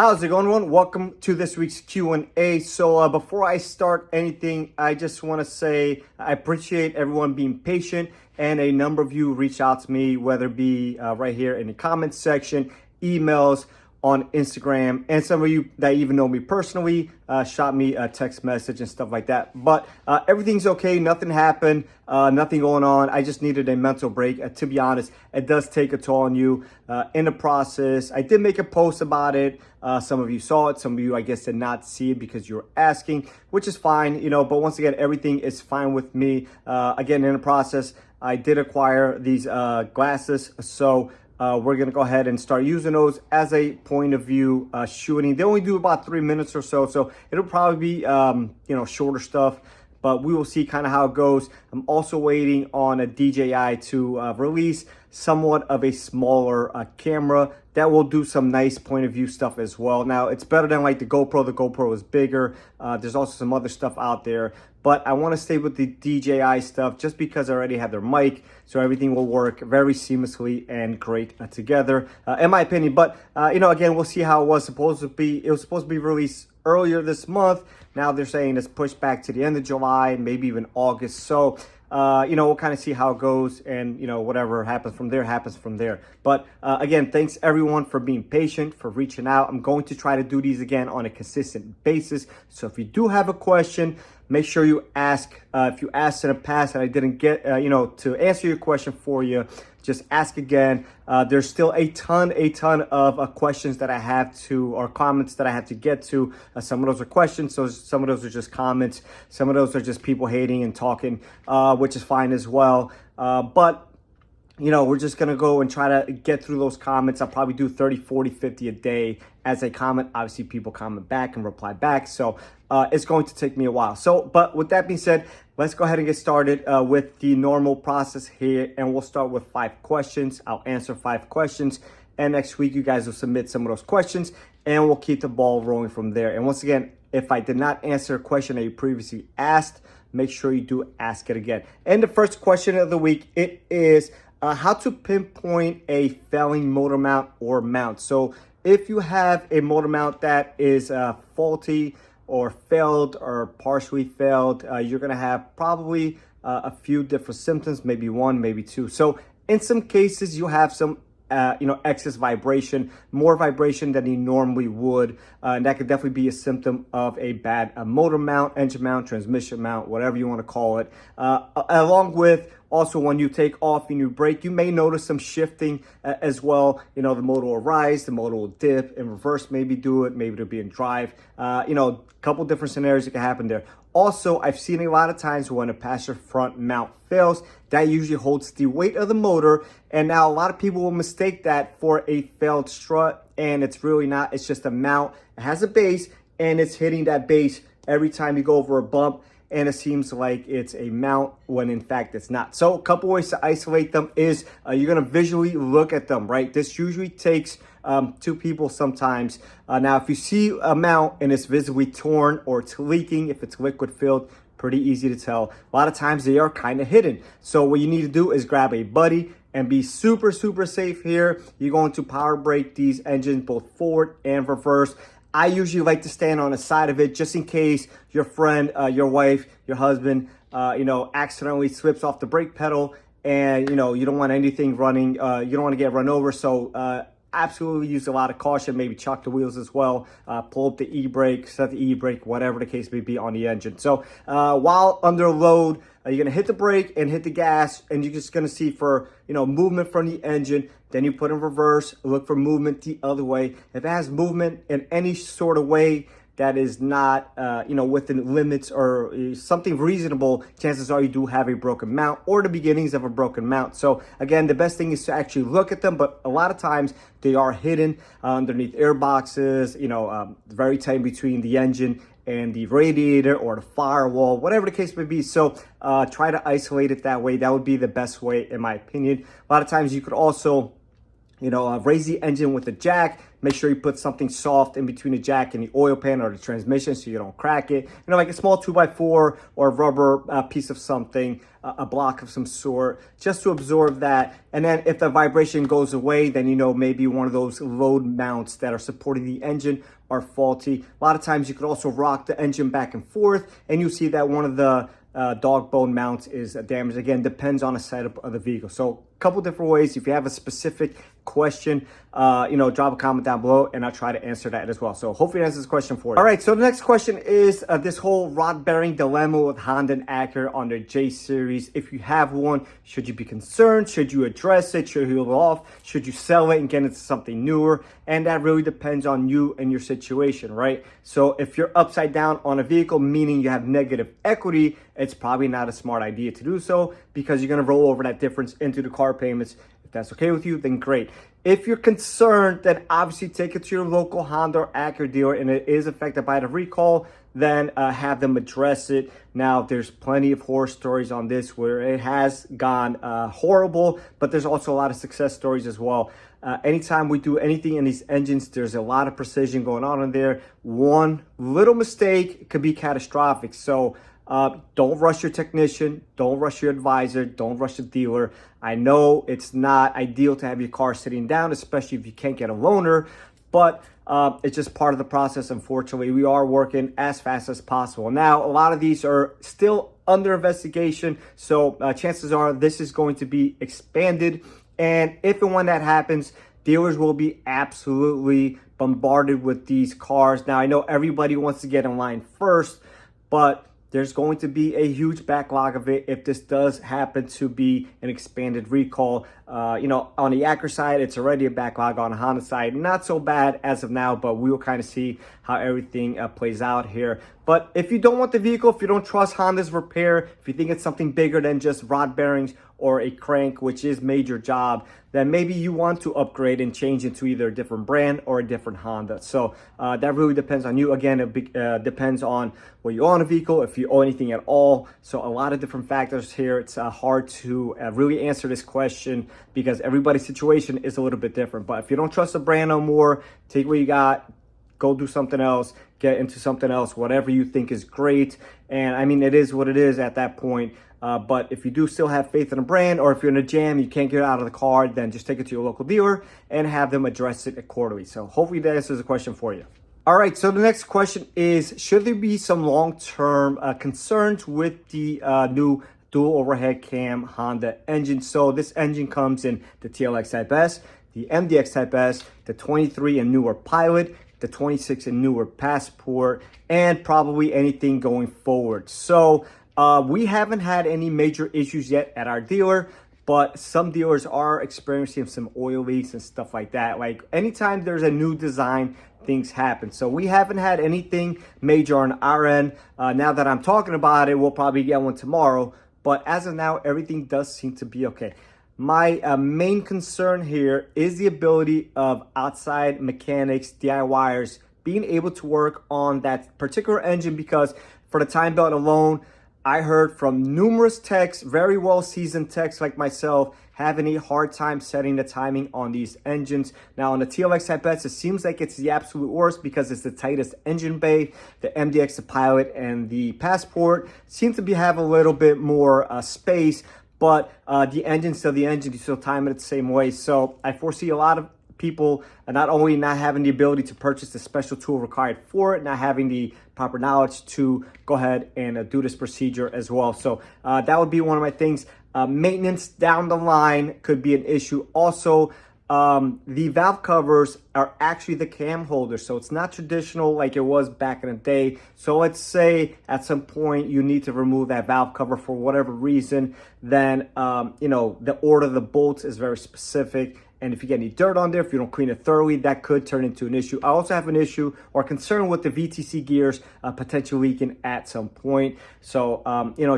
How's it going, everyone? Welcome to this week's Q&A. So before I start anything, I just want to say I appreciate everyone being patient, and a number of you reach out to me, whether it be right here in the comments section, emails, on Instagram, and some of you that even know me personally shot me a text message and stuff like that. But everything's okay. Nothing happened. Nothing going on. I just needed a mental break. To be honest, it does take a toll on you in the process. I did make a post about it. Some of you saw it. Some of you, I guess, did not see it because you were asking, which is fine, you know. But once again, everything is fine with me. Again, in the process, I did acquire these glasses, so we're gonna go ahead and start using those as a point of view shooting. They only do about 3 minutes or so, so it'll probably be shorter stuff, but we will see kind of how it goes. I'm also waiting on a DJI to release somewhat of a smaller camera that will do some nice point of view stuff as well. Now, it's better than like the GoPro. The GoPro is bigger. There's also some other stuff out there, but I want to stay with the DJI stuff just because I already have their mic, so everything will work very seamlessly and great together, in my opinion. But again, we'll see how it was supposed to be. It was supposed to be released earlier this month. Now they're saying it's pushed back to the end of July, maybe even August. So we'll kind of see how it goes, and whatever happens from there. But again, thanks everyone for being patient, for reaching out. I'm going to try to do these again on a consistent basis. So if you do have a question, make sure you ask. If you asked in the past and I didn't get to answer your question for you, just ask again. There's still a ton of questions that I have to, or comments that I have to get to. Some of those are questions, so some of those are just comments. Some of those are just people hating and talking, which is fine as well. But we're just going to go and try to get through those comments. I'll probably do 30, 40, 50 a day as a comment. Obviously, people comment back and reply back. So it's going to take me a while. But with that being said, let's go ahead and get started with the normal process here. And we'll start with 5 questions. I'll answer 5 questions. And next week, you guys will submit some of those questions, and we'll keep the ball rolling from there. And once again, if I did not answer a question that you previously asked, make sure you do ask it again. And the first question of the week, it is how to pinpoint a failing motor mount or mount. So if you have a motor mount that is faulty or failed or partially failed, you're gonna have probably a few different symptoms, maybe 1, maybe 2. So in some cases, you have some excess vibration, more vibration than you normally would. And that could definitely be a symptom of a bad motor mount, engine mount, transmission mount, whatever you want to call it. Along with also when you take off and you brake, you may notice some shifting as well. The motor will rise, the motor will dip, in reverse maybe do it, maybe it'll be in drive. A couple different scenarios that can happen there. Also, I've seen a lot of times when a passenger front mount fails, that usually holds the weight of the motor. And now a lot of people will mistake that for a failed strut, and it's really not. It's just a mount. It has a base, and it's hitting that base every time you go over a bump, and it seems like it's a mount when in fact it's not. So a couple ways to isolate them is you're gonna visually look at them, right? This usually takes 2 people sometimes. Now, if you see a mount and it's visibly torn or it's leaking, if it's liquid filled, pretty easy to tell. A lot of times they are kind of hidden. So what you need to do is grab a buddy and be super safe here. You're going to power brake these engines both forward and reverse. I usually like to stand on the side of it just in case your friend, your wife, your husband, accidentally slips off the brake pedal, and you don't want anything running. You don't want to get run over. So absolutely use a lot of caution. Maybe chuck the wheels as well. Pull up the e-brake, set the e-brake, whatever the case may be on the engine. So while under load, you're gonna hit the brake and hit the gas, and you're just gonna see for movement from the engine. Then you put in reverse, look for movement the other way. If it has movement in any sort of way that is not within limits or something reasonable, chances are you do have a broken mount or the beginnings of a broken mount. So again, the best thing is to actually look at them, but a lot of times they are hidden underneath air boxes, very tight between the engine and the radiator or the firewall, whatever the case may be. So try to isolate it that way. That would be the best way, in my opinion. A lot of times you could also raise the engine with the jack. Make sure you put something soft in between the jack and the oil pan or the transmission so you don't crack it. Like a small 2x4 or a rubber piece of something, a block of some sort, just to absorb that. And then if the vibration goes away, then maybe one of those load mounts that are supporting the engine are faulty. A lot of times you could also rock the engine back and forth, and you see that one of the dog bone mounts is damaged. Again, depends on the setup of the vehicle. So a couple different ways. If you have a specific question, drop a comment down below and I'll try to answer that as well. So hopefully that answers this question for you. All right, so the next question is this whole rod bearing dilemma with Honda and Acura on their J series. If you have one, should you be concerned? Should you address it? Should you hold off? Should you sell it and get into something newer? And that really depends on you and your situation, right? So if you're upside down on a vehicle, meaning you have negative equity, it's probably not a smart idea to do so, because you're going to roll over that difference into the car payments. If that's okay with you, then great. If you're concerned, then obviously take it to your local Honda or Acura dealer and it is affected by the recall, then have them address it. Now, there's plenty of horror stories on this where it has gone horrible, but there's also a lot of success stories as well. Anytime we do anything in these engines, there's a lot of precision going on in there. One little mistake could be catastrophic. So don't rush your technician, don't rush your advisor, don't rush the dealer. I know it's not ideal to have your car sitting down, especially if you can't get a loaner, but it's just part of the process. Unfortunately, we are working as fast as possible. Now, a lot of these are still under investigation, so chances are this is going to be expanded. And if and when that happens, dealers will be absolutely bombarded with these cars. Now, I know everybody wants to get in line first, but there's going to be a huge backlog of it if this does happen to be an expanded recall. On the Acura side, it's already a backlog. On the Honda side, not so bad as of now, but we will kind of see how everything plays out here. But if you don't want the vehicle, if you don't trust Honda's repair, if you think it's something bigger than just rod bearings or a crank, which is major job, then maybe you want to upgrade and change into either a different brand or a different Honda. So that really depends on you. Again, it depends on where you own a vehicle, if you own anything at all. So a lot of different factors here. It's hard to really answer this question because everybody's situation is a little bit different. But if you don't trust the brand no more, take what you got, go do something else, get into something else, whatever you think is great. And I mean, it is what it is at that point. But if you do still have faith in a brand, or if you're in a jam, you can't get out of the car, then just take it to your local dealer and have them address it accordingly. So hopefully that answers the question for you. All right, so the next question is, should there be some long-term concerns with the new dual overhead cam Honda engine? So this engine comes in the TLX Type S, the MDX Type S, the 23 and newer Pilot, the 26 and newer Passport, and probably anything going forward. So we haven't had any major issues yet at our dealer, but some dealers are experiencing some oil leaks and stuff like that. Like anytime there's a new design, things happen. So we haven't had anything major on our end. Now that I'm talking about it, we'll probably get one tomorrow. But as of now, everything does seem to be okay. My main concern here is the ability of outside mechanics, DIYers, being able to work on that particular engine, because for the time belt alone, I heard from numerous techs, very well seasoned techs like myself, having a hard time setting the timing on these engines. Now on the TLX Type S, it seems like it's the absolute worst because it's the tightest engine bay. The MDX, the Pilot, and the Passport seem to have a little bit more space, but the engine's still the engine. You still time it the same way. So I foresee a lot of people not only not having the ability to purchase the special tool required for it, not having the proper knowledge to go ahead and do this procedure as well. So that would be one of my things. Maintenance down the line could be an issue. Also, the valve covers are actually the cam holders, so it's not traditional like it was back in the day. So let's say at some point you need to remove that valve cover for whatever reason, then the order of the bolts is very specific. And if you get any dirt on there, if you don't clean it thoroughly, that could turn into an issue. I also have an issue or concern with the VTC gears potentially leaking at some point. So,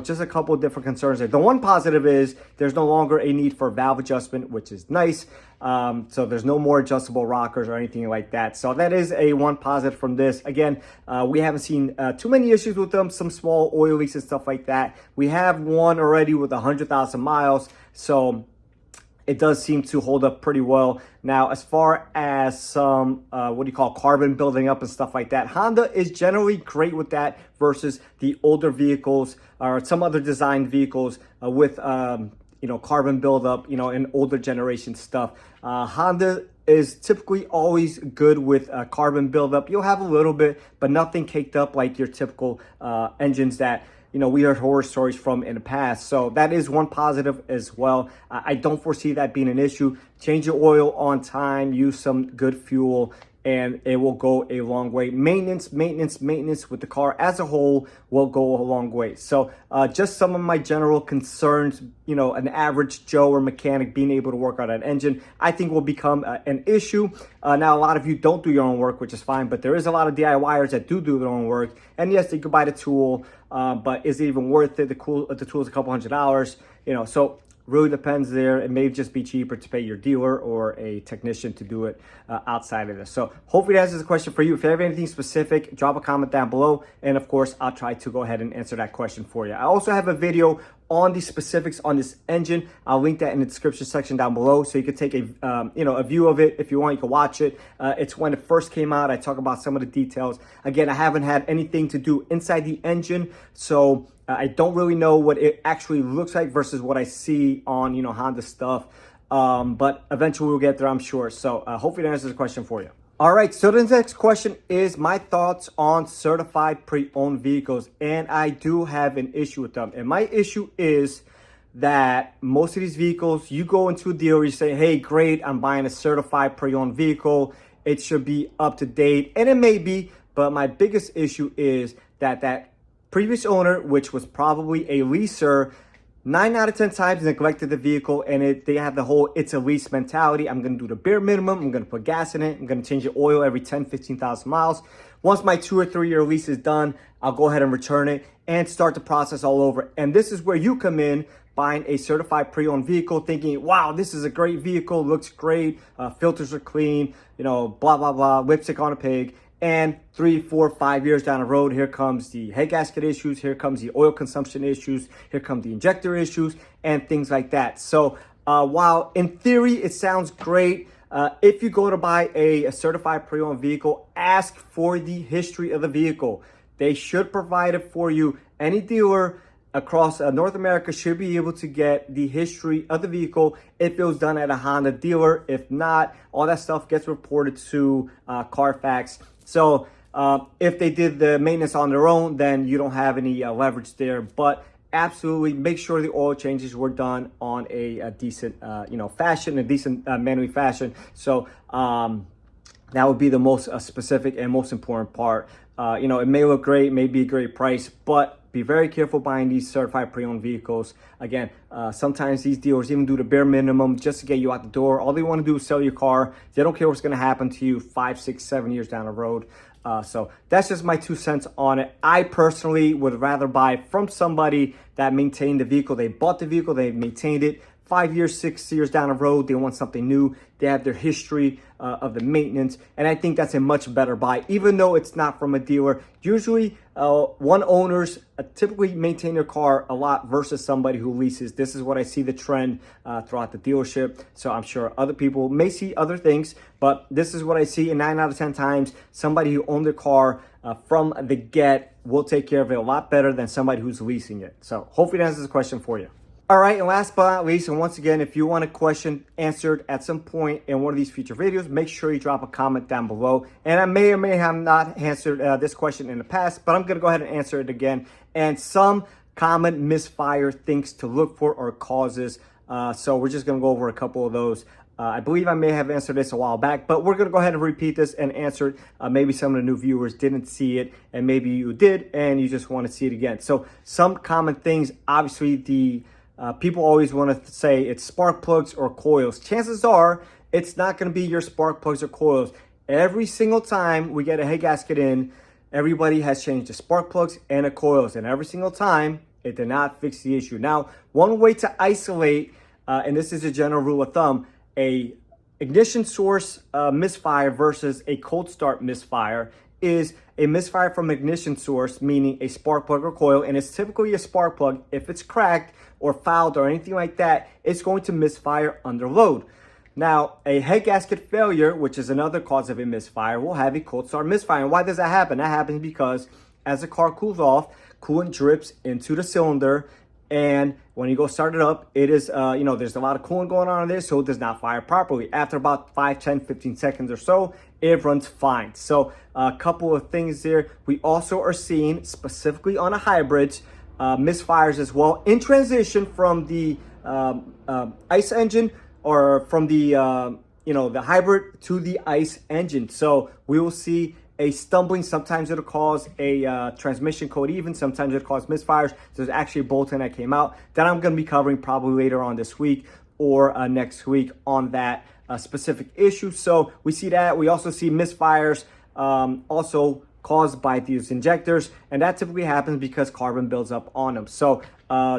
just a couple of different concerns there. The one positive is there's no longer a need for valve adjustment, which is nice. So there's no more adjustable rockers or anything like that. So that is a one positive from this. Again, we haven't seen too many issues with them, some small oil leaks and stuff like that. We have one already with 100,000 miles. So it does seem to hold up pretty well. Now, as far as some, carbon building up and stuff like that, Honda is generally great with that versus the older vehicles or some other designed vehicles with, carbon buildup, and older generation stuff. Honda is typically always good with carbon buildup. You'll have a little bit, but nothing caked up like your typical engines that we heard horror stories from in the past. So that is one positive as well. I don't foresee that being an issue. Change your oil on time, use some good fuel, and it will go a long way. Maintenance with the car as a whole will go a long way. So just some of my general concerns, an average Joe or mechanic being able to work on that engine, I think will become an issue. Now, a lot of you don't do your own work, which is fine, but there is a lot of DIYers that do their own work. And yes, they could buy the tool, but is it even worth it? The tool is a couple $100, so really depends there. It may just be cheaper to pay your dealer or a technician to do it outside of this. So hopefully that answers the question for you. If you have anything specific, drop a comment down below. And of course, I'll try to go ahead and answer that question for you. I also have a video on the specifics on this engine. I'll link that in the description section down below, so you can take a view of it. If you want, you can watch it. It's when it first came out. I talk about some of the details. Again, I haven't had anything to do inside the engine, so I don't really know what it actually looks like versus what I see on Honda stuff. But eventually we'll get there, I'm sure. So hopefully that answers the question for you. All right, so the next question is my thoughts on certified pre-owned vehicles, and I do have an issue with them. And my issue is that most of these vehicles, you go into a dealer, you say, hey, great, I'm buying a certified pre-owned vehicle. It should be up to date, and it may be, but my biggest issue is that previous owner, which was probably a leaser, 9 out of 10 times neglected the vehicle, and they have the whole it's a lease mentality. I'm going to do the bare minimum. I'm going to put gas in it. I'm going to change the oil every 10, 15,000 miles. Once my 2 or 3 year lease is done, I'll go ahead and return it and start the process all over. And this is where you come in, buying a certified pre-owned vehicle, thinking, wow, this is a great vehicle, looks great, filters are clean, blah, blah, blah, lipstick on a pig. And 3, 4, 5 years down the road, here comes the head gasket issues, here comes the oil consumption issues, here come the injector issues, and things like that. So while in theory it sounds great, if you go to buy a certified pre-owned vehicle, ask for the history of the vehicle. They should provide it for you. Any dealer across North America should be able to get the history of the vehicle if it was done at a Honda dealer. If not, all that stuff gets reported to Carfax. So if they did the maintenance on their own, then you don't have any leverage there. But absolutely make sure the oil changes were done on a decent, fashion, a decent manually fashion. So that would be the most specific and most important part. It may look great, may be a great price, but be very careful buying these certified pre-owned vehicles. Again, sometimes these dealers even do the bare minimum just to get you out the door. All they want to do is sell your car. They don't care what's going to happen to you 5, 6, 7 years down the road. So that's just my 2 cents on it. I personally would rather buy from somebody that maintained the vehicle. They bought the vehicle, they maintained it. 5 years, 6 years down the road, they want something new. They have their history of the maintenance, and I think that's a much better buy, even though it's not from a dealer. Usually, one owners typically maintain their car a lot versus somebody who leases. This is what I see the trend throughout the dealership. So I'm sure other people may see other things, but this is what I see. And 9 out of 10 times, somebody who owned their car from the get will take care of it a lot better than somebody who's leasing it. So hopefully that answers the question for you. All right, and last but not least, and once again, if you want a question answered at some point in one of these future videos, make sure you drop a comment down below. And I may or may have not answered this question in the past, but I'm going to go ahead and answer it again. And some common misfire things to look for or causes. So we're just going to go over a couple of those. I believe I may have answered this a while back, but we're going to go ahead and repeat this and answer it. Maybe some of the new viewers didn't see it, and maybe you did, and you just want to see it again. So some common things, obviously, people always want to say it's spark plugs or coils. Chances are it's not going to be your spark plugs or coils. Every single time we get a head gasket in, everybody has changed the spark plugs and the coils, and every single time it did not fix the issue. Now, one way to isolate, and this is a general rule of thumb, a ignition source misfire versus a cold start misfire is a misfire from ignition source, meaning a spark plug or coil, and it's typically a spark plug. If it's cracked or fouled or anything like that, it's going to misfire under load. Now, a head gasket failure, which is another cause of a misfire, will have a cold start misfire. And why does that happen? That happens because as the car cools off, coolant drips into the cylinder, and when you go start it up, it is, there's a lot of coolant going on in there, so it does not fire properly. After about 5, 10, 15 seconds or so, it runs fine. So a couple of things there. We also are seeing, specifically on a hybrids, misfires as well in transition from the ICE engine, or from the the hybrid to the ICE engine. So we will see a stumbling. Sometimes it'll cause a transmission code even. Sometimes it'll cause misfires. There's actually a bulletin that came out that I'm going to be covering probably later on this week or next week on that specific issue. So we see that. We also see misfires also caused by these injectors, and that typically happens because carbon builds up on them. So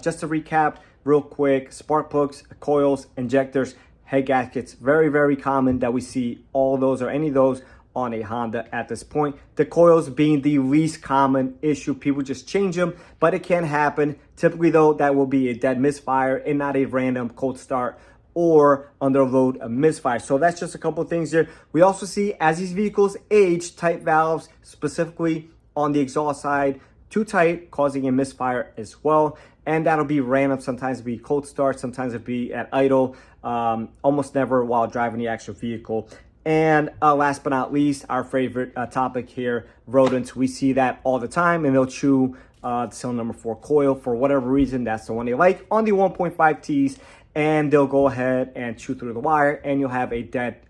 just to recap real quick, spark plugs, coils, injectors, head gaskets, very, very common that we see all those or any of those on a Honda at this point. The coils being the least common issue. People just change them, but it can happen. Typically though, that will be a dead misfire and not a random cold start or under load a misfire. So that's just a couple of things there. We also see as these vehicles age, tight valves, specifically on the exhaust side, too tight, causing a misfire as well. And that'll be random. Sometimes it'll be cold start, sometimes it'll be at idle, almost never while driving the actual vehicle. And last but not least, our favorite topic here, rodents. We see that all the time, and they'll chew the cylinder number 4 coil for whatever reason. That's the one they like on the 1.5 T's, and they'll go ahead and chew through the wire, and you'll have a dead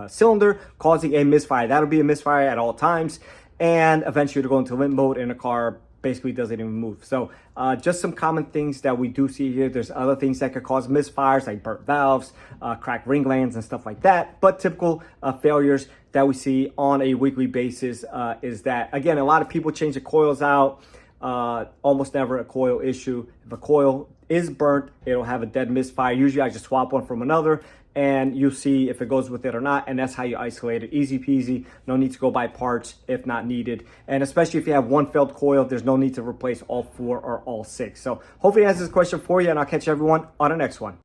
cylinder causing a misfire. That'll be a misfire at all times, and eventually it'll go into limp mode, and the car basically doesn't even move. So just some common things that we do see here. There's other things that could cause misfires, like burnt valves, cracked ring glands and stuff like that. But typical failures that we see on a weekly basis is that, again, a lot of people change the coils out. Almost never a coil issue. If a coil is burnt, it'll have a dead misfire. Usually I just swap one from another, and you see if it goes with it or not, and that's how you isolate it. Easy peasy, no need to go buy parts if not needed. And especially if you have one failed coil, there's no need to replace all 4 or all 6. So hopefully that answers this question for you, and I'll catch everyone on the next one.